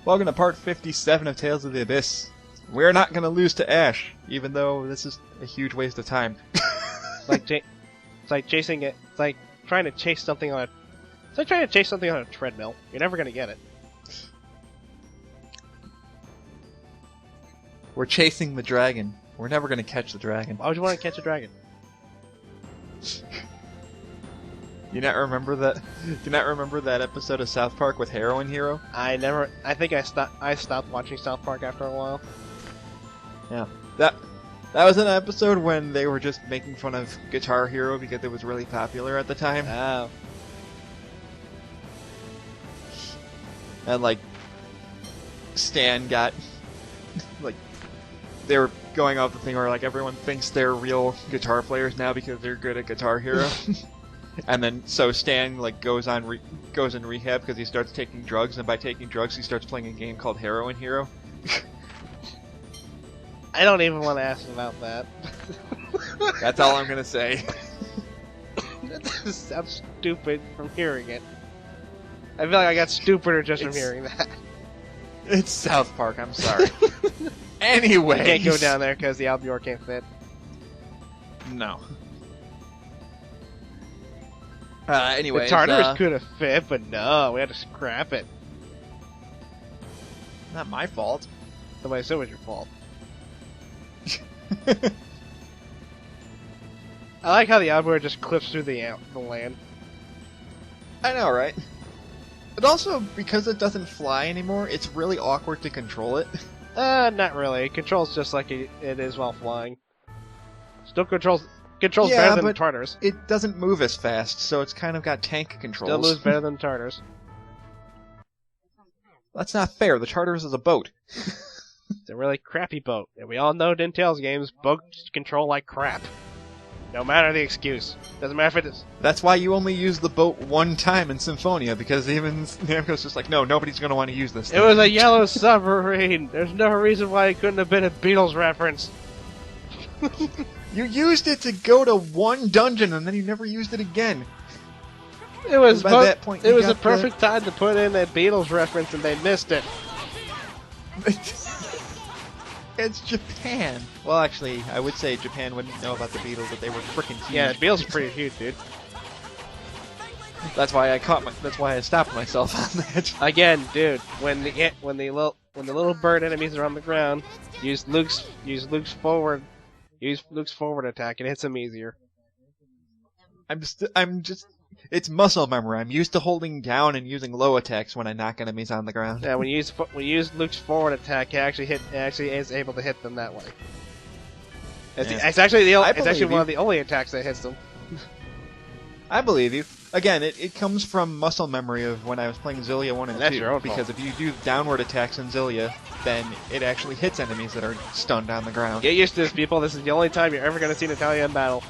Welcome to part 57 of Tales of the Abyss. We're not going to lose to Ash, even though this is a huge waste of time. It's like chasing it. It's like trying to chase something on a. It's like trying to chase something on a treadmill. You're never gonna get it. We're chasing the dragon. We're never going to catch the dragon. Why would you want to catch a dragon? You not remember that? Do you not remember that episode of South Park with Heroin Hero? I think I stopped watching South Park after a while. Yeah. That was an episode when they were just making fun of Guitar Hero because it was really popular at the time. Oh. And like Stan got like they were going off the thing where like everyone thinks they're real guitar players now because they're good at Guitar Hero. And then so Stan like goes in rehab because he starts taking drugs, and by taking drugs he starts playing a game called Heroin Hero. I don't even want to ask about that. That's all I'm gonna say. That sounds stupid from hearing it. I feel like I got stupider just from hearing that. It's South Park, I'm sorry. Anyway. You can't go down there because the Albior can't fit. No. Anyways, the Tartarus could have fit, but no, we had to scrap it. Not my fault. Somebody said it was your fault. I like how the Albior just clips through the land. I know, right? But also, because it doesn't fly anymore, it's really awkward to control it. Not really. It controls just like it is while flying. Still controls Yeah, better than but Tartars. It doesn't move as fast, so it's kind of got tank controls. Still moves better than Tartars. That's not fair. The Tartars is a boat. It's a really crappy boat, and we all know in Tales games, boats control like crap. No matter the excuse. Doesn't matter if it is. That's why you only use the boat one time in Symphonia, because even Namco's just like, no, nobody's going to want to use this thing. It was a yellow submarine! There's no reason why it couldn't have been a Beatles reference. You used it to go to one dungeon, and then you never used it again. It was by that point, it was a perfect time to put in a Beatles reference, and they missed it. It's Japan. Well, actually, I would say Japan wouldn't know about the Beatles, but they were freaking huge. Yeah, the Beatles are pretty huge, dude. That's why I stopped myself on that. Again, dude, when the little bird enemies are on the ground, use Luke's forward attack, and it hits them easier. I'm just. It's muscle memory. I'm used to holding down and using low attacks when I knock enemies on the ground. Yeah, when you use Luke's forward attack, it actually is able to hit them that way. It's actually one of the only attacks that hits them. I believe you. Again, it comes from muscle memory of when I was playing Zillia 1 and 2. That's your own because fault. if you do downward attacks in Zillia, then it actually hits enemies that are stunned on the ground. Get used to this, people. This is the only time you're ever going to see Natalia in battle.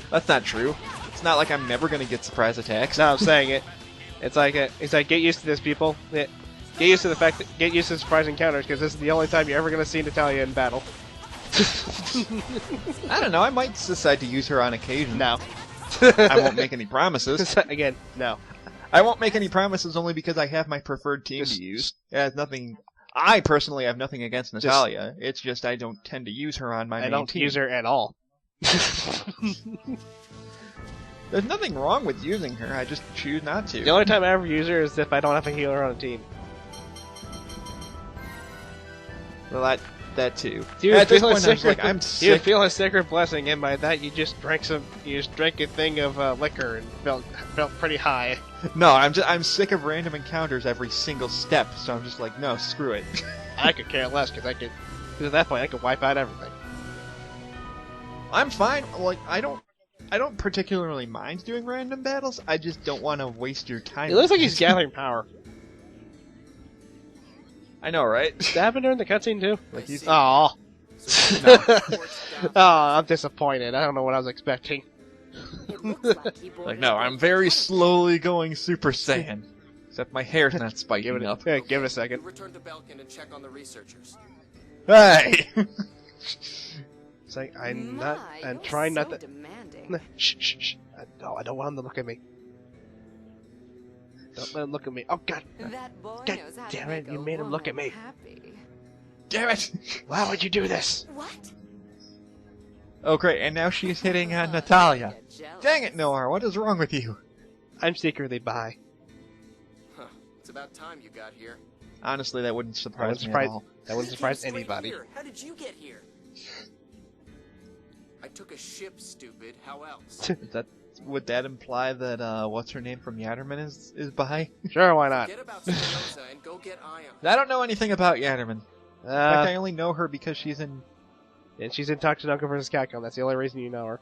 That's not true. It's not like I'm never going to get surprise attacks. No, I'm saying it. It's like get used to this, people. Get used to get used to surprise encounters, because this is the only time you're ever going to see Natalia in battle. I don't know. I might decide to use her on occasion. No. I won't make any promises. Again, no. I won't make any promises only because I have my preferred team to use. It has nothing. I personally have nothing against Natalia. It's just I don't tend to use her on my main team. I don't use her at all. There's nothing wrong with using her, I just choose not to. The only time I ever use her is if I don't have a healer on a team. Well, that too. At this point, I'm sick. You feel a sacred blessing, and by that you just drank a thing of liquor and felt pretty high. No, I'm sick of random encounters every single step, so I'm just like, no, screw it. I could care less, because at that point I could wipe out everything. I'm fine. Like, I don't particularly mind doing random battles. I just don't want to waste your time. It looks like he's gathering power. I know, right? Did that happen during the cutscene too? Like he's. Aww. No. Oh, I'm disappointed. I don't know what I was expecting. Like, no, I'm very slowly going Super Saiyan. Except my hair's not spiking up. Yeah, give it a second. Return to Belkin and check on the researchers. Hey! It's like, I'm trying not to... demanding. Shh, shh, shh. No, I don't want him to look at me. Don't let him look at me. Oh God! That boy God knows how damn to it, make you a made him look at woman me. happy. Damn it! Why would you do this? What? Oh great, and now she's hitting on Natalia. Get jealous. Dang it, Noir, what is wrong with you? I'm secretly bi. Huh. It's about time you got here. Honestly, that wouldn't surprise me at surprise. all. That wouldn't You surprise came straight anybody. here. How did you get here? I took a ship, stupid. How else? Would that imply that what's her name from Yatterman is by? Sure, why not? Get about Spinoza and go get Ion. I don't know anything about Yatterman. In fact, I only know her because she's in. And she's in Tatsunoko vs. Capcom. That's the only reason you know her.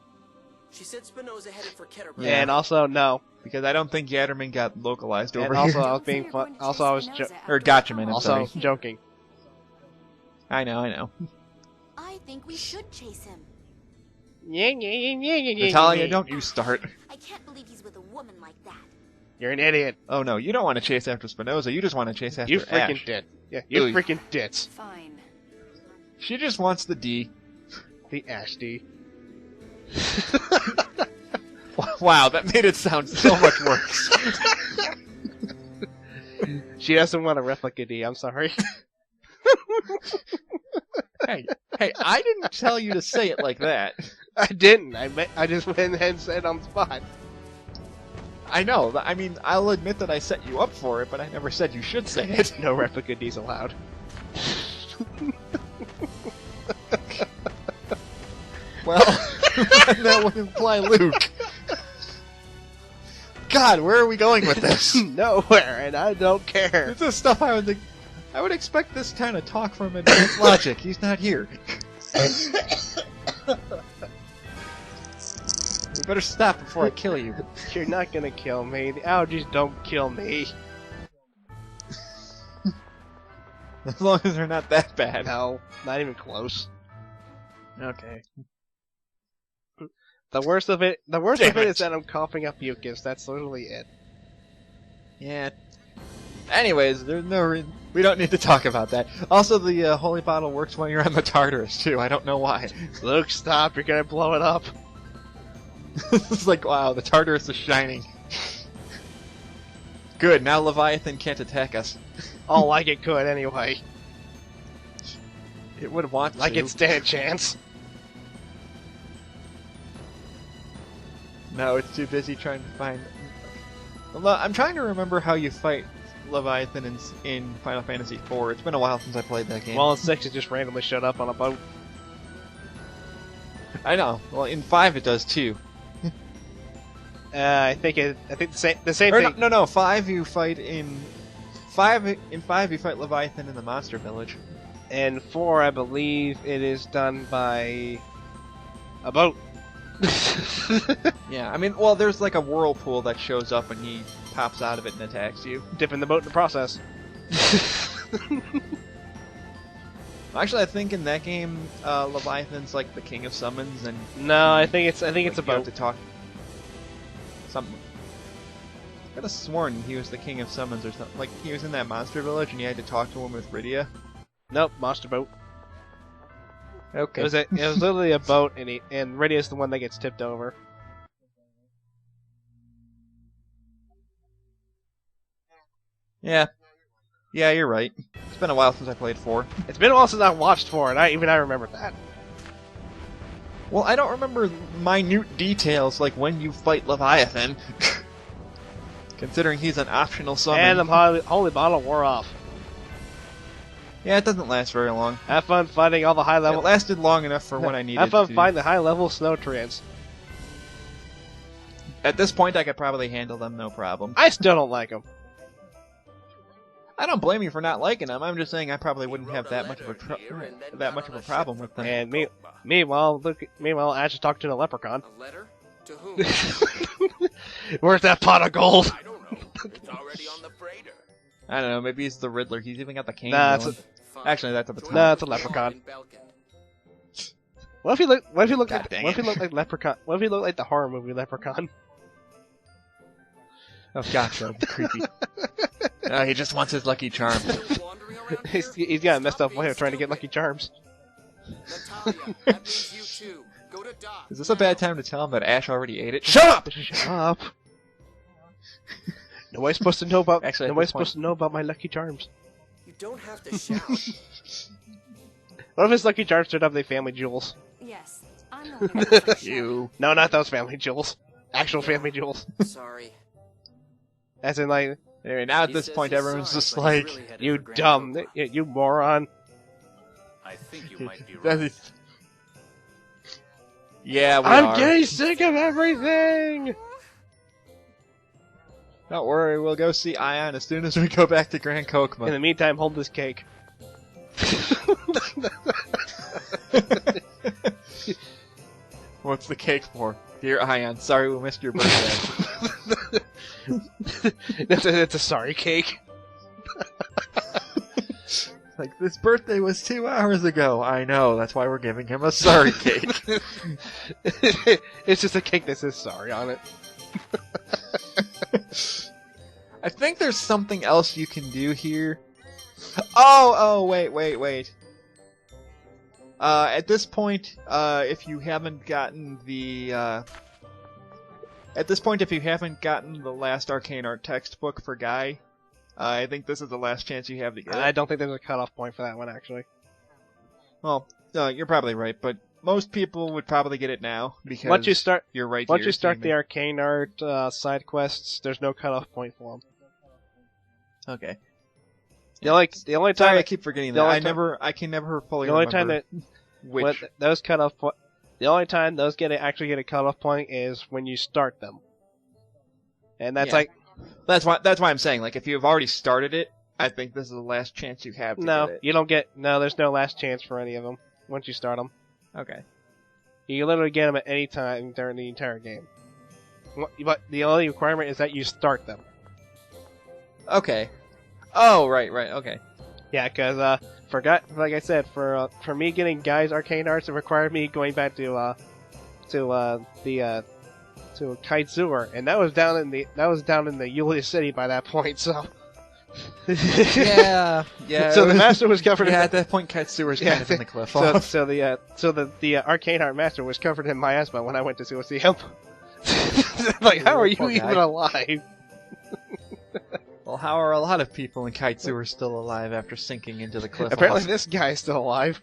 She said Spinoza headed for Ketterberg. Yeah. And also, no. Because I don't think Yatterman got localized over And also, here. I was being fun. Also, I was Or Gotchaman, I'm also sorry. joking. I know. I think we should chase him. Natalia, don't you start. I can't believe he's with a woman like that. You're an idiot. Oh no, you don't want to chase after Spinoza, you just want to chase after You freaking Ash. did. Yeah, you Ooh. freaking ditz. Fine. She just wants the D. The Ash D. Wow, that made it sound so much worse. She doesn't want a replica D, I'm sorry. hey, I didn't tell you to say it like that. I didn't. I just went ahead and said on the spot. I know, I mean, I'll admit that I set you up for it, but I never said you should say it. No replica Ds allowed. Well, that would imply Luke. God, where are we going with this? Nowhere, and I don't care. This is stuff I would expect this kind of talk from Advanced Logic. He's not here. We better stop before I kill you. You're not gonna kill me. The allergies don't kill me. As long as they're not that bad. No, not even close. Okay. The worst of it Damn is it. that I'm coughing up mucus. That's literally it. Yeah. Anyways, there's no we don't need to talk about that. Also, the holy bottle works when you're on the Tartarus too. I don't know why. Luke, stop! You're gonna blow it up. It's like, wow, the Tartarus is shining. Good, now Leviathan can't attack us. Oh, like it could anyway. It would want Like to. it stand a chance. No, it's too busy trying to find... I'm trying to remember how you fight Leviathan in Final Fantasy IV. It's been a while since I played that game. Well, in 6 it just randomly showed up on a boat. I know. Well, in 5 it does too. I think the same Or thing. no, 5 you fight in... 5 you fight Leviathan in the Monster Village. And 4, I believe it is done by a boat. Yeah, I mean, well, there's like a whirlpool that shows up and he pops out of it and attacks you. Dipping the boat in the process. Actually, I think in that game, Leviathan's like the king of summons, and No, I think it's a you have boat. to talk. Something. I could have sworn he was the king of summons or something. Like he was in that monster village, and you had to talk to him with Rydia. Nope, monster boat. Okay. It was literally a boat, and Rydia's the one that gets tipped over. Yeah. Yeah, you're right. It's been a while since I played 4. It's been a while since I watched 4, and I remember that. Well, I don't remember minute details like when you fight Leviathan. Considering he's an optional summon. And the holy bottle wore off. Yeah, it doesn't last very long. Have fun fighting all the high level. It lasted long enough for when I needed Have fun to. fighting the high level snow treants. At this point, I could probably handle them no problem. I still don't like them. I don't blame you for not liking them. I'm just saying I probably wouldn't have that much of a problem with them. And meanwhile, Ash is talking to the leprechaun. A letter? To whom? Where's that pot of gold? I don't know. It's already on the freighter. I don't know. Maybe he's the Riddler. He's even got the cane. Nah, going. it's Fine. Actually, that's at the top. Nah, it's a leprechaun. In Belkin. What if he looked God like? dang What if he it. looked like Leprechaun? What if he looked like the horror movie Leprechaun? Oh gosh, that would be creepy. He just wants his Lucky Charm. Wandering around here? He's got a messed up way of trying to get Lucky Charms. Natalia, that means you too. Go to dock. Is this a bad time to tell him that Ash already ate it? Shut up! Shut up. Nobody's supposed to know about. Actually, at nobody's this point- supposed to know about my Lucky Charms. You don't have to shout. What if his Lucky Charms turned out they family jewels? Yes, I'm not against the You. No, not those family jewels. Actual family jewels. Sorry. As in, like, Anyway, now at He this says point, he's everyone's sorry, just but he's like, really headed you for Grand dumb, Cove. you moron. I think you might be that right. is- yeah, we I'm are. getting sick of everything! Don't worry, we'll go see Ion as soon as we go back to Grand In Kokma. the meantime, hold this cake. What's the cake for? Dear Ion, sorry we missed your birthday. It's a sorry cake. Like, this birthday was 2 hours ago. I know, that's why we're giving him a sorry cake. It's just a cake that says sorry on it. I think there's something else you can do here. Oh, wait. At this point, if you haven't gotten the, last Arcane Art textbook for Guy, I think this is the last chance you have to get it. I don't think there's a cutoff point for that one, actually. Well, you're probably right, but most people would probably get it now, because Once you start, you're right once here you start the seeing arcane art side quests, there's no cutoff point for them. it. Okay. The only time Sorry, I that, keep forgetting the that. only I can never fully the only remember time that which... when those cutoff point, the only time those actually get a cutoff point is when you start them, and that's Yeah. like That's why I'm saying, like, if you've already started it, I think this is the last chance you have to no, get it. you don't get there's no last chance for any of them once you start them. Okay. You can literally get them at any time during the entire game. But the only requirement is that you start them. Okay. Oh, right, Yeah, okay. because like I said, for me getting Guy's arcane arts, it required me going back to Kaizur, and that was down in the Yulia City by that point. So Yeah. so the master was covered. Yeah, in at that point, Katsuura's Yeah, kind of in the cliff so off. so the arcane art master was covered in miasma when I went to go see him. Like, how are you Poor guy. even alive? Well, how are a lot of people in Kaitsura still alive after sinking into the cliff Apparently, off? this guy is still alive.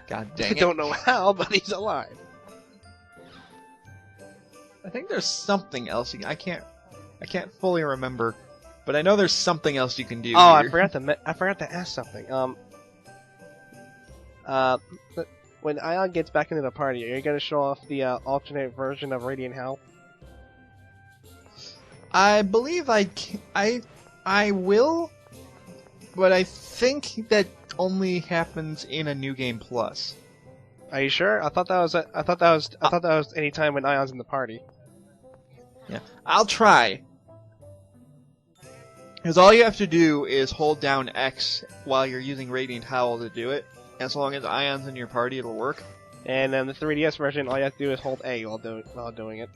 God I dang it. don't know how, but he's alive. I think there's something else. I can't fully remember, but I know there's something else you can do. Oh, I here. forgot to ask something. When Ion gets back into the party, are you going to show off the alternate version of Radiant Hell? I believe I will, but I think that only happens in a new game plus. Are you sure? I thought that was any time when Ion's in the party. Yeah, I'll try. Because all you have to do is hold down X while you're using Radiant Howl to do it. As long as Ion's in your party, it'll work. And then the 3DS version, all you have to do is hold A while doing it.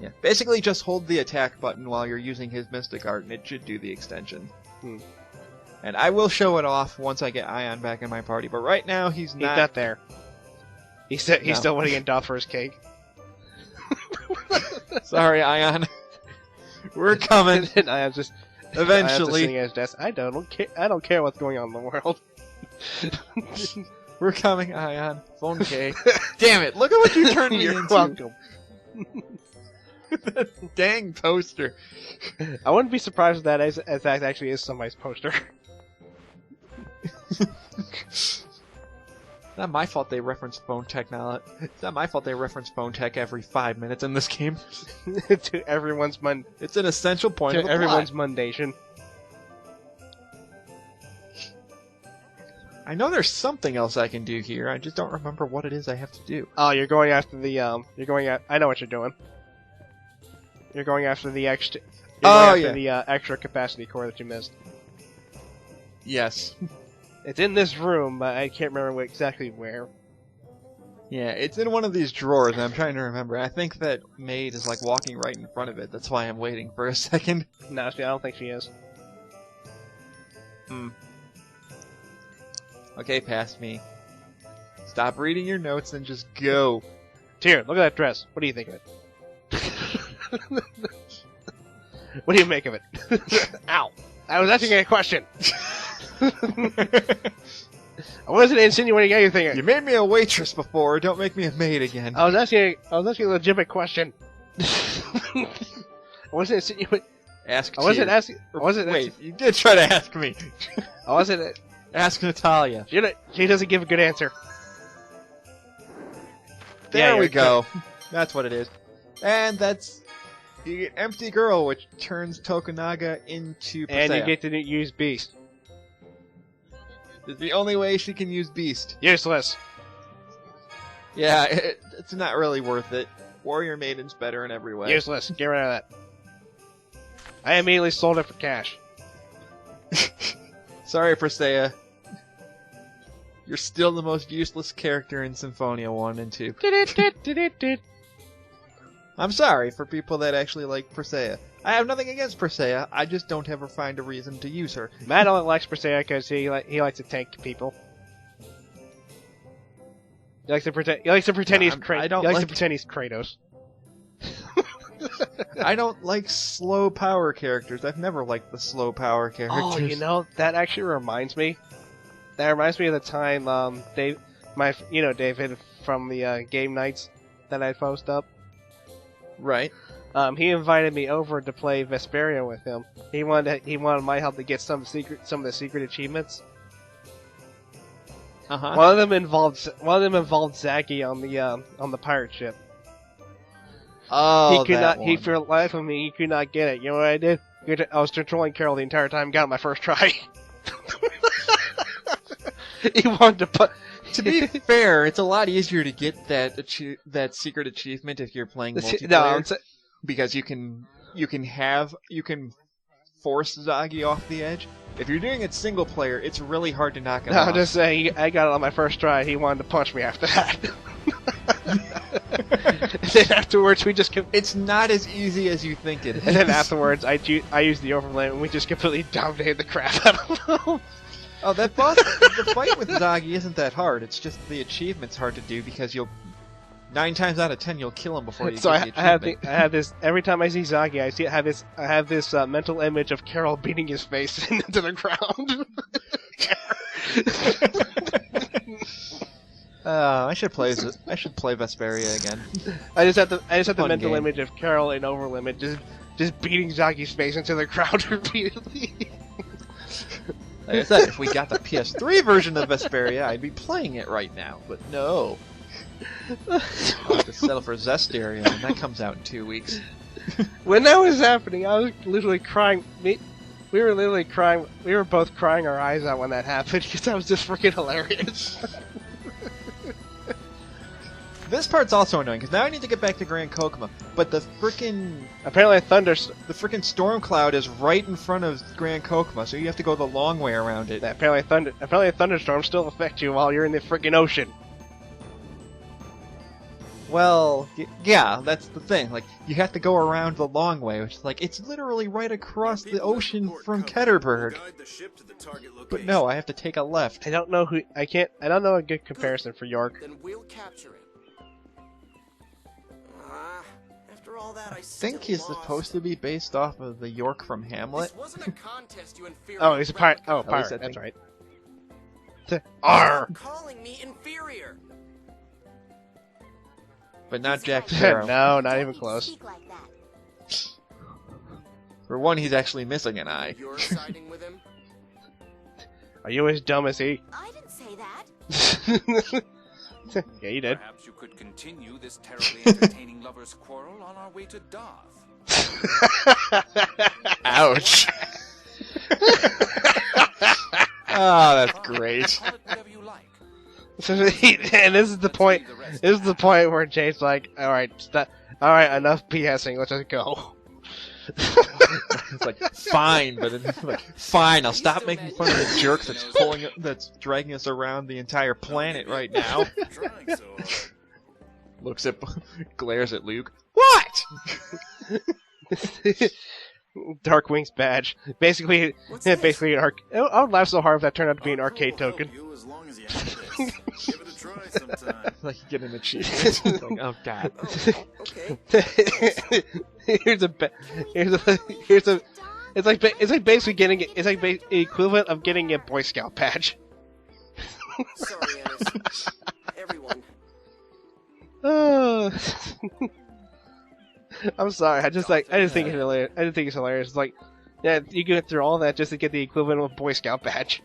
Yeah, basically just hold the attack button while you're using his Mystic Art, and it should do the extension. And I will show it off once I get Ion back in my party, but right now he's He's not there. He's still waiting in Doth for his cake. Sorry, Ion. We're coming. And Ion's just Eventually. sitting at his desk. I don't care what's going on in the world. We're coming, Ion. Phone K. Damn it, look at what you turned me You're into. welcome. That dang poster. I wouldn't be surprised if that actually is somebody's poster. It's not my fault they reference phone technology. It's not my fault they reference phone tech every 5 minutes in this game. To everyone's It's an essential point of the plot. mundation. I know there's something else I can do here. I just don't remember what it is I have to do. Oh, you're going after the I know what you're doing. You're going after the extra. The extra capacity core that you missed. Yes. It's in this room, but I can't remember exactly where. Yeah, it's in one of these drawers, and I'm trying to remember. I think that Maid is like walking right in front of it. That's why I'm waiting for a second. No, I don't think she is. Okay, past me. Stop reading your notes and just go. Tyr, look at that dress. What do you think of it? What do you make of it? Ow. I was asking a question. I wasn't insinuating anything. You made me a waitress before. Don't make me a maid again. I was asking a legitimate question. I wasn't insinuating. Ask. I wasn't Tyr. asking. I wasn't. Wait, you did try to ask me. I wasn't. Ask Natalia. She doesn't give a good answer. There Yeah, we you're go. That's what it is. And that's the empty girl, which turns Tokunaga into Presea. And you get to use Beast. It's the only way she can use Beast. Useless. Yeah, it's not really worth it. Warrior Maiden's better in every way. Useless. Get rid of that. I immediately sold it for cash. Sorry, Presea. You're still the most useless character in Symphonia 1 and 2. I'm sorry for people that actually like Presea. I have nothing against Presea, I just don't ever find a reason to use her. Matt only likes Presea because he likes to tank people. He likes to pretend. He likes to pretend he's Kratos. I don't like slow power characters. I've never liked the slow power characters. Oh, you know, that actually reminds me. That reminds me of the time, David from the game nights that I post up. Right. He invited me over to play Vesperia with him. He wanted my help to get some of the secret achievements. Uh-huh. One of them involved Zaki on the pirate ship. Oh, He could that not. He one. for the life of me, he could not get it. You know what I did? I was controlling Carol the entire time. Got it my first try. He wanted to put. To be fair, it's a lot easier to get that secret achievement if you're playing multiplayer. Because you can force Zagi off the edge. If you're doing it single player, it's really hard to knock him off. I'm just saying, I got it on my first try. He wanted to punch me after that. And then afterwards, we just kept. It's not as easy as you think it is. And then afterwards, I used the overlay, and we just completely dominated the crap out of him. Oh, that boss, the fight with Zagi isn't that hard. It's just the achievement's hard to do because 9 times out of 10 you'll kill him before you So get the I achievement. have this every time I see Zagi, I have this mental image of Carol beating his face into the ground. I should play Vesperia again. I just have the Fun mental game. image of Carol in Overlimit just beating Zagi's face into the ground repeatedly. Like I said, if we got the PS3 version of Vesperia, I'd be playing it right now. But no. I'll have to settle for Zestiria, and that comes out in 2 weeks. When that was happening, I was literally crying. We were literally crying. We were both crying our eyes out when that happened because that was just freaking hilarious. This part's also annoying, because now I need to get back to Grand Kokoma, but the frickin' Apparently, storm cloud is right in front of Grand Kokoma, so you have to go the long way around it. apparently a thunderstorm still affects you while you're in the freaking ocean. Well, yeah, that's the thing. Like, you have to go around the long way, which is like, it's literally right across the ocean from Ketterberg. But no, I have to take a left. I don't know a good comparison for York. Then we'll capture it. After all that, I think he's supposed to be based off of the York from Hamlet. This wasn't a contest, you inferior. Oh, he's a pirate. Oh, At least pirate. I That's think- right. Arr! Calling me inferior. But not Jack Sparrow. No, not even close. Speak like that. For one, he's actually missing an eye. You're siding with him? Are you as dumb as he? I didn't say that. Yeah, you did. Perhaps you could continue this terribly entertaining lovers' quarrel on our way to Darth. Ouch. Oh, that's great. Call it whatever you like. And this is the point. This is the point where Jade's like, "All right, enough BSing. Let's just go." It's like, fine, but then it's like, fine, I'll stop making fun of the jerk that's dragging us around the entire planet right now. Glares at Luke. What? Darkwing's badge. Basically an arc. I would laugh so hard if that turned out to be an arcade token. You as long as you have this. Give it a try sometime. sometime. Like you get an achievement. It's like, oh god. Oh, okay. here's a it's like basically getting the equivalent of getting a Boy Scout badge. Sorry, Alice. Everyone. I'm sorry. I just think it's hilarious. I just think it's hilarious. It's like, yeah, you go through all that just to get the equivalent of a Boy Scout badge.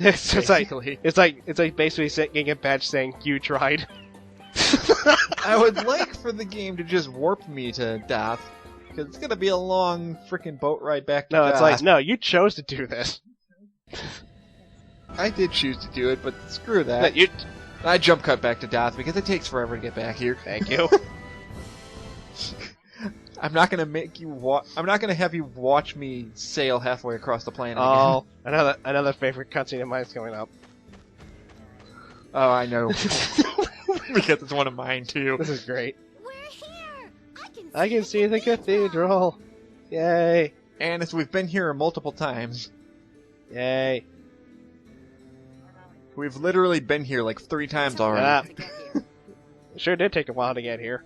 It's just like Basically. it's like basically getting a badge saying you tried. I would like for the game to just warp me to Doth, because it's gonna be a long freaking boat ride back to No, Doth. it's like no, you chose to do this. I did choose to do it, but screw No, that. you. I jump cut back to Doth because it takes forever to get back here. Thank you. I'm not gonna make you I'm not gonna have you watch me sail halfway across the planet Oh, another favorite cutscene of mine is coming up. again. Oh, I know. Because it's one of mine too. This is great. We're here. I can see the cathedral. Yay! And as we've been here multiple times, Yay! we've literally been here like 3 times Shut already. up. To get here. It sure did take a while to get here.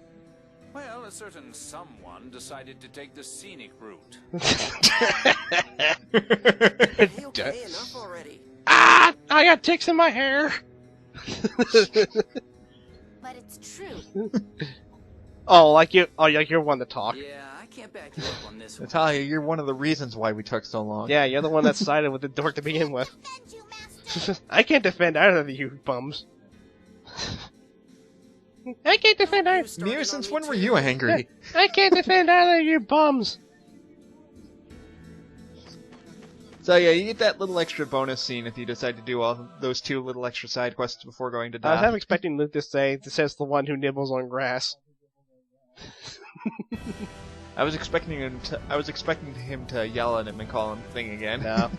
Well, a certain someone decided to take the scenic route. Okay, enough already. Ah! I got ticks in my hair. But it's true. Oh, like you're one to talk. Yeah, I can't back you up on this one. Natalia, you're one of the reasons why we took so long. Yeah, you're the one that sided with the dork to begin with. Defend you, master. I can't defend either of you bums. I can't defend either. Mir, since when were you angry? I can't defend either of you bums. So yeah, you get that little extra bonus scene if you decide to do all those 2 little extra side quests before going to I was Doth. half expecting Luke to say, "This says the one who nibbles on grass." I was expecting him to yell at him and call him thing again. No.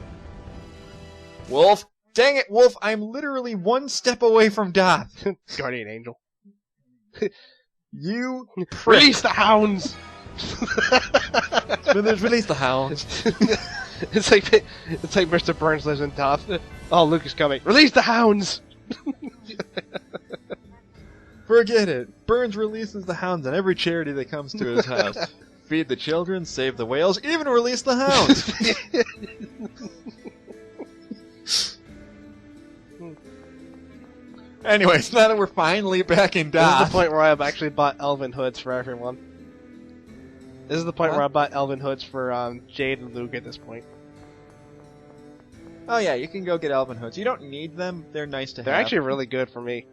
Wolf! Dang it, Wolf! I'm literally 1 step away from Doth. Guardian Angel. You prick. Release the hounds! Release the hounds. It's like Mr. Burns lives in Doth. Oh, Luke is coming. Release the hounds! Forget it. Burns releases the hounds on every charity that comes to his house. Feed the children, save the whales, even release the hounds. Anyways, now that we're finally back in This is the Doth. point where I've actually bought elven hoods for everyone. This is the point Huh? where I bought elven hoods for Jade and Luke at this point. Oh yeah, you can go get elven hoods. You don't need them. They're nice to They're have. actually really good for me.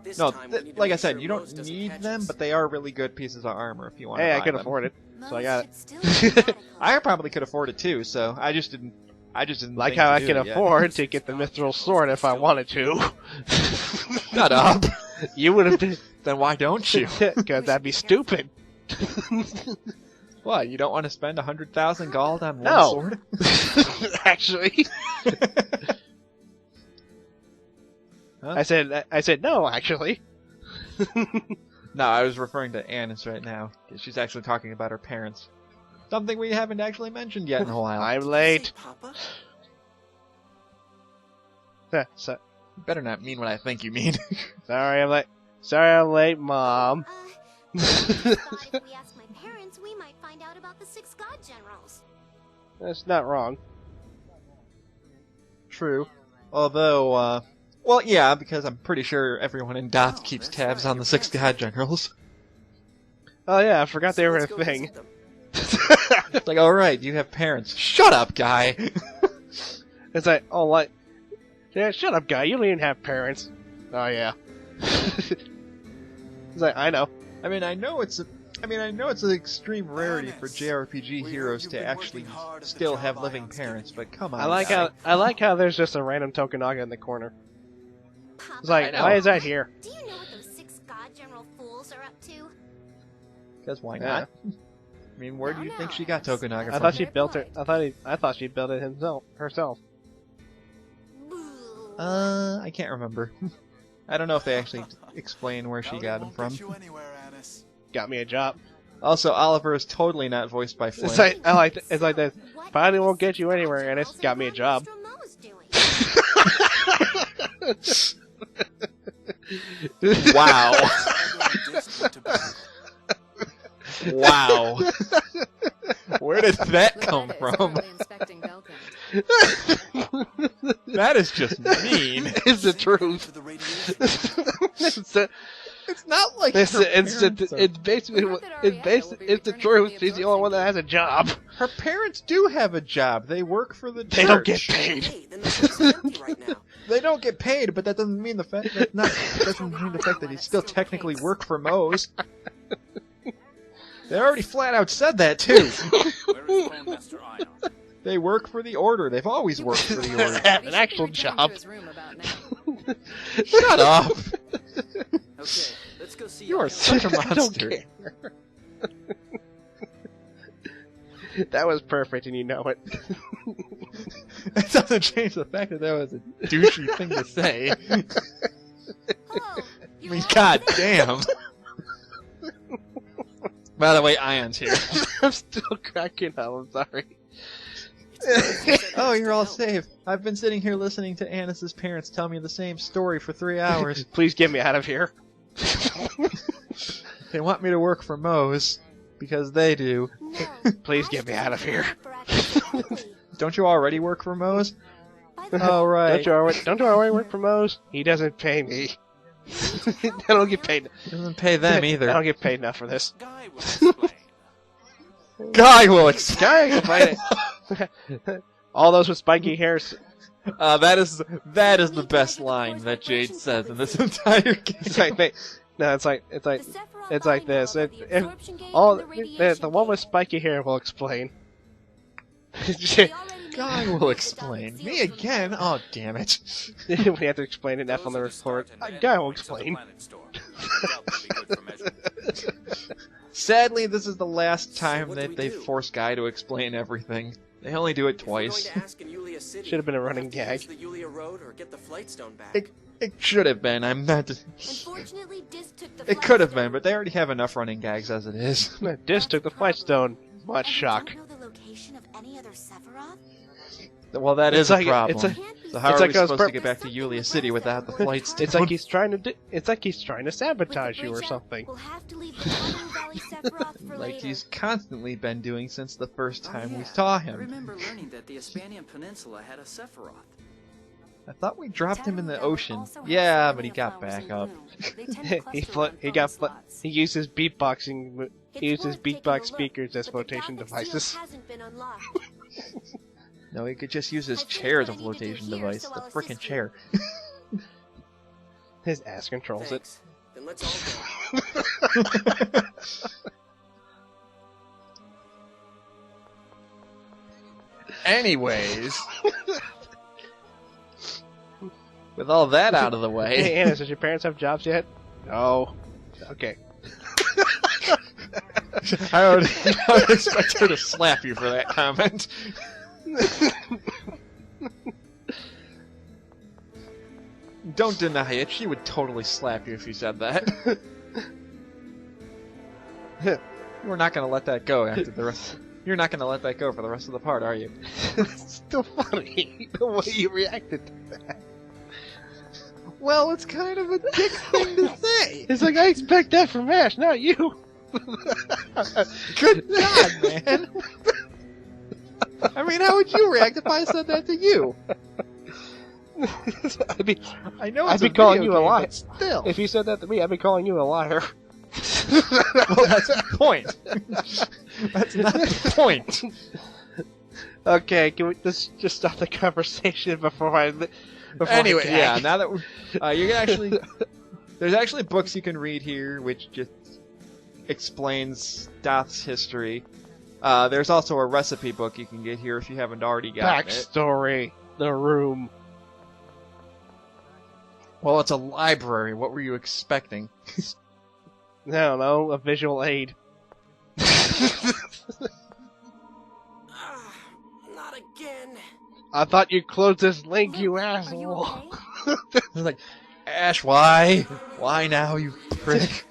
This No, time we need to like I make said, sure you Rose don't doesn't need catch them, us. but they are really good pieces of armor if you want to Hey, buy I could them. afford it, so I got it. It. I probably could afford it too, so I just didn't Like think how to I do can it yet. afford to get the mithril sword if I wanted to. Shut up. You would have been... Then why don't you? Because that'd be stupid. What? You don't want to spend 100,000 gold on one No. sword? Actually. Huh? I said no, actually. No, I was referring to Annis right now. 'Cause she's actually talking about her parents. Something we haven't actually mentioned yet in a while. I'm Did you late. say Papa? So, You better not mean what I think you mean. sorry, I'm late. Sorry, I'm late, Mom. If we ask my parents, we might find out about the 6 god generals. That's not wrong. True. Although, well, yeah, because I'm pretty sure everyone in Doth keeps that's tabs right, on the your 6 parents god have them. generals. Oh yeah, I forgot they were Let's a go thing. visit them. It's like, alright, you have parents. Shut up, guy! It's like, oh, like, yeah, shut up, guy. You don't even have parents. Oh yeah. It's like, I know. I mean, I know it's an extreme rarity for JRPG heroes to actually still have living parents, but come on. I like guy. how there's just a random Tokunaga in the corner. Papa, It's like, I know. why is that here? do you know what those 6 god general fools are up to? Because why Yeah. not? I mean, where do you think she got Tokunaga I from? thought she built it. I thought she built it herself. Boo. I can't remember. I don't know if they actually explain where she got him from. Got me a job. Also, Oliver is totally not voiced by Flynn. It's like it's like this. What Finally is won't get you those anywhere, and it's girls got me a and job. Maestro Mo's doing? Wow. The disc went to bed. Wow. Where did that come Loretta is from? currently inspecting Belkin. That is just mean. It's the To truth. the radiation. It's not like It's her parents are- it's basically We heard that Ariana will be it's the returning truth. from the She's the only one that has a job. her parents do have a job. They work for the church. They don't get paid. Hey, then the place is empty right now. They don't get paid, but that doesn't mean the fact that they still technically work for Moe's. They already flat out said that too. Where is Clone Master Ion? They work for the Order. They've always worked for the Order. Have He an should actual be returning job. to his room about now. Shut up! Okay, let's go see. You are Ion. such a I don't monster. care. That was perfect, and you know it. That doesn't change the fact that was a douchey thing to say. Hello. I mean, god damn. By the way, Ion's here. I'm still cracking up. I'm sorry. Oh, you're all safe. I've been sitting here listening to Anis's parents tell me the same story for 3 hours. Please get me out of here. They want me to work for Moe's. Because they do. No. Please get me out of here. Don't you already work for Moe's? By the way, Oh, right. Don't you already work for Moe's? He doesn't pay me. I don't get paid. Doesn't pay them I don't either. get paid enough for this. Guy will explain. Guy will explain. Guy, explain it. All those with spiky hairs. That is the best line that Jade says in this entire game. It's like it's like the Sephiroth it's like line this. about If the absorption gauge all and the radiation the one with gauge. spiky hair will explain. We already made Guy a will deal explain. with Me Dr. Seal again? from Oh, damn it. We have to explain it enough on the Those are report. start and Guy end will points of the explain. planet store. That will be good for measurement. Sadly, this is the last time what do that we they do? force Guy to explain everything. They only do it If we're twice. going to ask in Yulia City, Should have been a we'll running have to use gag. the Yulia Road or get the flight stone back. It should have been. I'm not. Unfortunately, Disk took the It flight could have stone. been, but they already have enough running gags as it is. Dis took the flight stone. Much And we shock. don't know the location of any other Sephiroth? Well, that It's is a like- problem. it's a- Can't be So how it's are like we those supposed per- to get back to Yulia City without the flight stone? It's like he's trying to. It's like he's trying to With the sabotage you or bridge out, something. We'll have to leave the Wonder Valley Sephiroth for like later. he's constantly been doing since the first Oh, time we yeah. saw I him. remember learning that the Hispanian Peninsula had a Sephiroth. I thought we dropped him in the Tattoo ocean. also has Yeah, but he cerulean got flowers back in up. bloom. They tend to he cluster around got photo spots. he used his beatboxing. He used his It's worth taking a beatbox look, speakers as but the flotation Gothic seal devices. hasn't been unlocked. No, he could just use his I think chair as a what I need to do flotation here, device. so The I'll frickin' assist you. chair. His ass controls it. Thanks. Then let's all go. Anyways. With all that out of the Hey, way. Anna, does your parents have jobs yet? No. Okay. I would expect her to slap you for that comment. Don't deny it. She would totally slap you if you said that. We're not gonna let that go after the rest. You're not gonna let that go for the rest of the part, are you? It's still funny the way you reacted to that. Well, it's kind of a dick thing to say. It's like I expect that from Ash, not you. Good God, man. I mean, how would you react if I said that to you? I know it's I'd be a calling video you a game, liar. but still. If you said that to me, I'd be calling you a liar. Well, that's the point. That's not the point. Okay, can we just stop the conversation before I? Before Anyway, I yeah. gag? Now that you can actually, there's actually books you can read here, which just explains Doth's history. There's also a recipe book you can get here if you haven't already gotten it. Backstory. The room. Well, it's a library. What were you expecting? I don't know, a visual aid. Not again. I thought you closed this link, you Are you asshole. okay? It's like, Ash, why? Why now, you prick?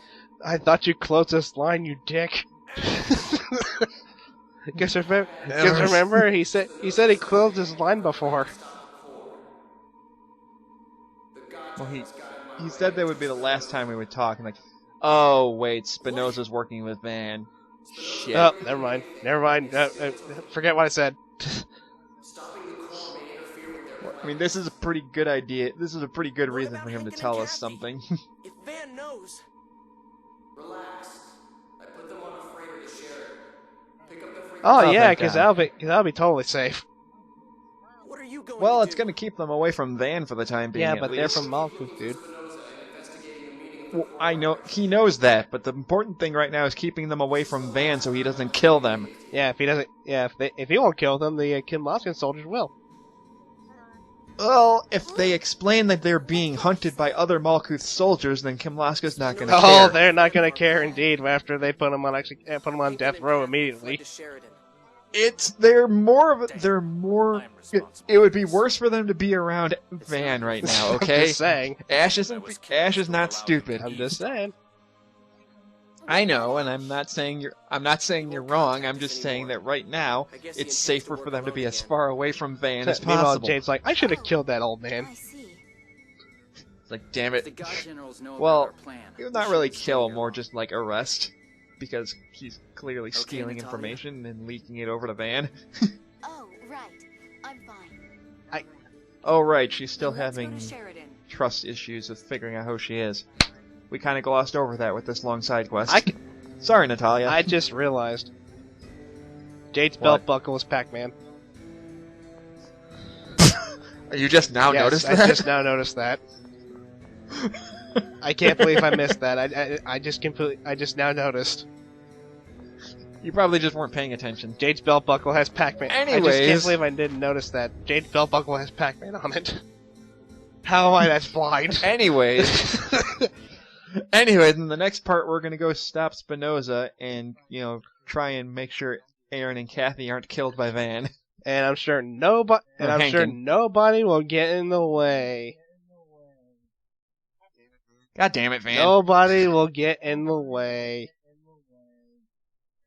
I thought you closed this line, you dick. Guess remember he said he closed his line before. Well, he said that would be the last time we would talk, and like, oh wait, Spinoza's working with Van. Shit. Oh, never mind. Never mind. Forget what I said. I mean, this is a pretty good idea. This is a pretty good reason for him to tell us something. If Van knows, Relax. I put them on a freighter to Sheridan. Pick up the freaking... Oh, Oh, yeah, thank because God. that'll be totally safe. what are you going Well, to it's do? going to keep them away from Van for the time being. Yeah, at but they're least. from Malkuth, dude. Well, I know he knows that, but the important thing right now is keeping them away from Van so he doesn't kill them. Yeah, if he doesn't, yeah, if he won't kill them, the Kim Laskin soldiers will. Well, if they explain that they're being hunted by other Malkuth soldiers, then Kimlaska's not going to Oh, care. they're not gonna care indeed after they put him on death row immediately. To Sheridan. They're more of a, they're more. I'm responsible. It would be worse for them to be around Van right now. I'm Okay, just saying. Ash is not stupid. I'm just saying. I know, and I'm not saying you're wrong. I'm just saying that right now it's safer for them to be as far away from Van as Meanwhile, possible. Jade's like, I should have killed that old man. I see. It's like, damn The it. God generals know Well, about our plan. He would not really kill, more just like arrest, because he's clearly Okay, stealing Natalia? information and leaking it over to Van. Oh, right. I'm fine. Oh right, she's still Let's go having to Sheridan. trust issues with figuring out who she is. We kind of glossed over that with this long side quest. Sorry, Natalia. I just realized. Jade's What? belt buckle is Pac-Man. You just now Yes, noticed I that? just now noticed that. I can't believe I missed that. I just now noticed. You probably just weren't paying attention. Jade's belt buckle has Pac-Man. I just can't Anyways. believe I didn't notice that. Jade's belt buckle has Pac-Man on it. How am I that blind? Anyways, in the next part, we're gonna go stop Spinoza and try and make sure Aaron and Kathy aren't killed by Van. And I'm sure nobody. And Or I'm sure Hankin. nobody will get in the way. God damn it, Van! Nobody will get in the way.